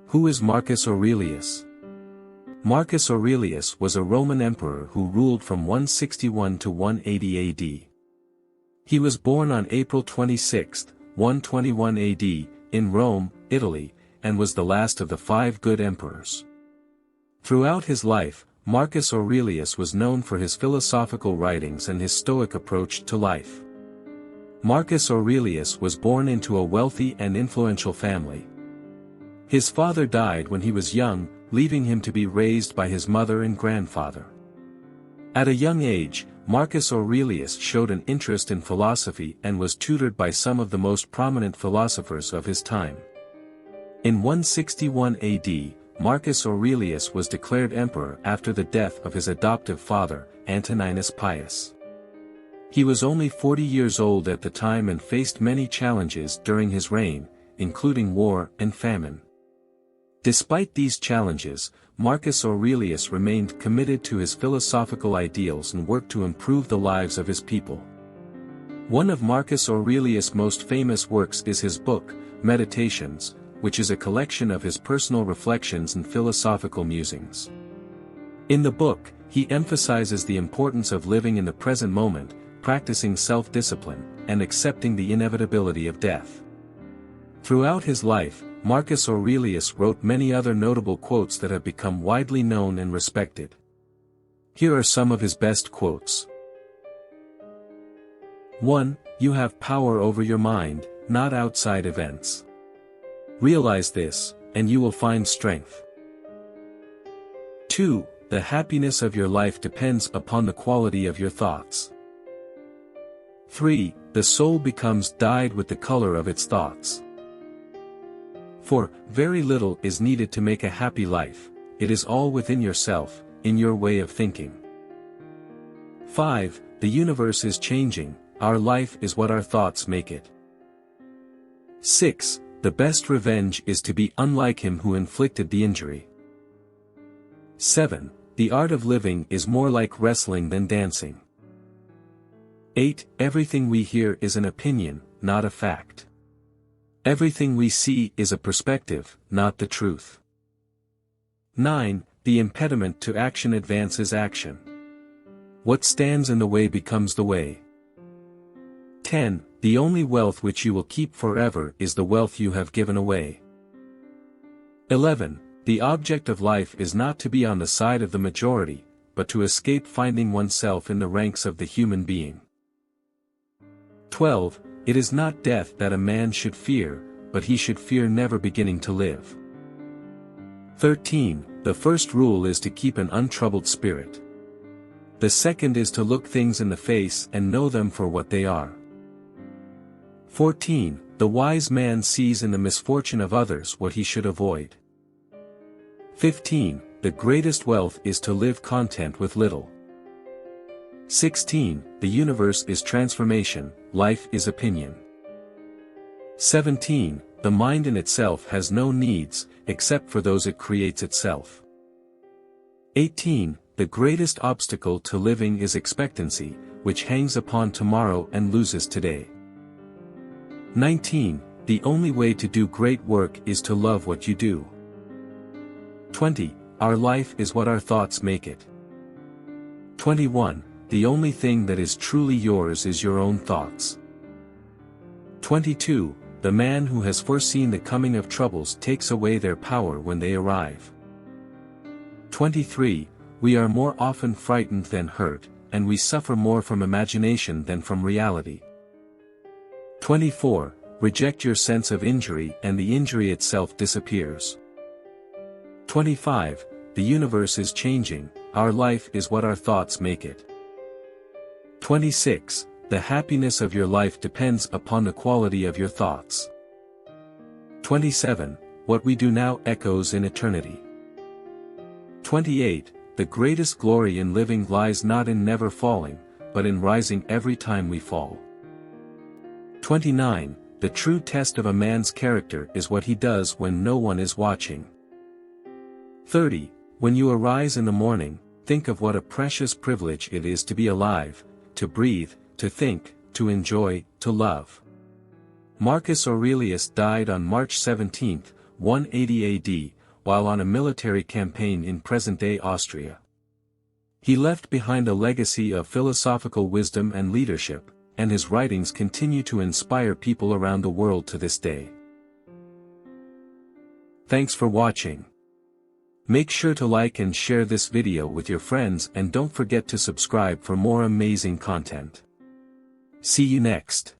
Who is Marcus Aurelius? Marcus Aurelius was a Roman emperor who ruled from 161 to 180 AD. He was born on April 26, 121 AD, in Rome, Italy, and was the last of the 5 good emperors. Throughout his life, Marcus Aurelius was known for his philosophical writings and his Stoic approach to life. Marcus Aurelius was born into a wealthy and influential family. His father died when he was young, leaving him to be raised by his mother and grandfather. At a young age, Marcus Aurelius showed an interest in philosophy and was tutored by some of the most prominent philosophers of his time. In 161 AD, Marcus Aurelius was declared emperor after the death of his adoptive father, Antoninus Pius. He was only 40 years old at the time and faced many challenges during his reign, including war and famine. Despite these challenges, Marcus Aurelius remained committed to his philosophical ideals and worked to improve the lives of his people. One of Marcus Aurelius' most famous works is his book, Meditations, which is a collection of his personal reflections and philosophical musings. In the book, he emphasizes the importance of living in the present moment, practicing self-discipline, and accepting the inevitability of death. Throughout his life, Marcus Aurelius wrote many other notable quotes that have become widely known and respected. Here are some of his best quotes. 1. You have power over your mind, not outside events. Realize this, and you will find strength. 2. The happiness of your life depends upon the quality of your thoughts. 3. The soul becomes dyed with the color of its thoughts. 4. Very little is needed to make a happy life, it is all within yourself, in your way of thinking. 5. The universe is changing, our life is what our thoughts make it. 6. The best revenge is to be unlike him who inflicted the injury. 7. The art of living is more like wrestling than dancing. 8. Everything we hear is an opinion, not a fact. Everything we see is a perspective, not the truth. 9. The impediment to action advances action. What stands in the way becomes the way. 10. The only wealth which you will keep forever is the wealth you have given away. 11. The object of life is not to be on the side of the majority, but to escape finding oneself in the ranks of the human being. 12. It is not death that a man should fear, but he should fear never beginning to live. 13. The first rule is to keep an untroubled spirit. The second is to look things in the face and know them for what they are. 14. The wise man sees in the misfortune of others what he should avoid. 15. The greatest wealth is to live content with little. 16. The universe is transformation, life is opinion. 17. The mind in itself has no needs, except for those it creates itself. 18. The greatest obstacle to living is expectancy, which hangs upon tomorrow and loses today. 19. The only way to do great work is to love what you do. 20. Our life is what our thoughts make it. 21. The only thing that is truly yours is your own thoughts. 22. The man who has foreseen the coming of troubles takes away their power when they arrive. 23. We are more often frightened than hurt, and we suffer more from imagination than from reality. 24. Reject your sense of injury and the injury itself disappears. 25. The universe is changing, our life is what our thoughts make it. 26. The happiness of your life depends upon the quality of your thoughts. 27. What we do now echoes in eternity. 28. The greatest glory in living lies not in never falling, but in rising every time we fall. 29. The true test of a man's character is what he does when no one is watching. 30. When you arise in the morning, think of what a precious privilege it is to be alive, to breathe, to think, to enjoy, to love. Marcus Aurelius died on March 17, 180 AD, while on a military campaign in present-day Austria. He left behind a legacy of philosophical wisdom and leadership, and his writings continue to inspire people around the world to this day. Thanks for watching. Make sure to like and share this video with your friends, and don't forget to subscribe for more amazing content. See you next.